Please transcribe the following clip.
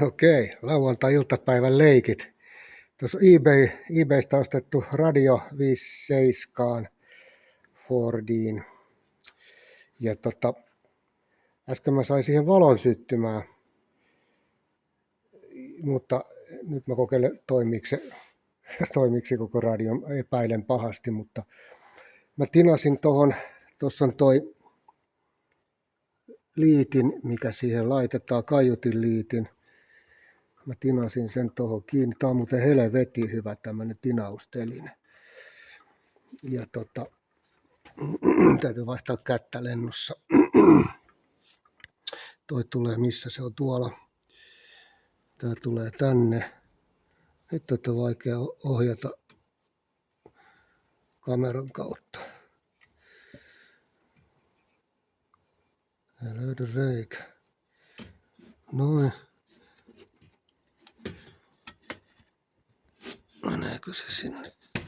Okei, lauantai-iltapäivän leikit. Tuossa eBaystä ostettu radio 57 Fordiin. Ja äsken mä sain siihen valon syttymään, mutta nyt mä kokeilen toimiksi koko radio, epäilen pahasti, mutta mä tinasin tuossa on toi liitin, mikä siihen laitetaan, kaiutin liitin. Mä tinasin sen tuohon kiinni. Tää on muuten helvetin hyvä tämmönen tinausteline. Ja täytyy vaihtaa kättä lennossa. Toi tulee, missä se on tuolla. Tää tulee tänne. Nyt on vaikea ohjata kameran kautta. Ei löydy reikä. Noin. Meneekö se sinne?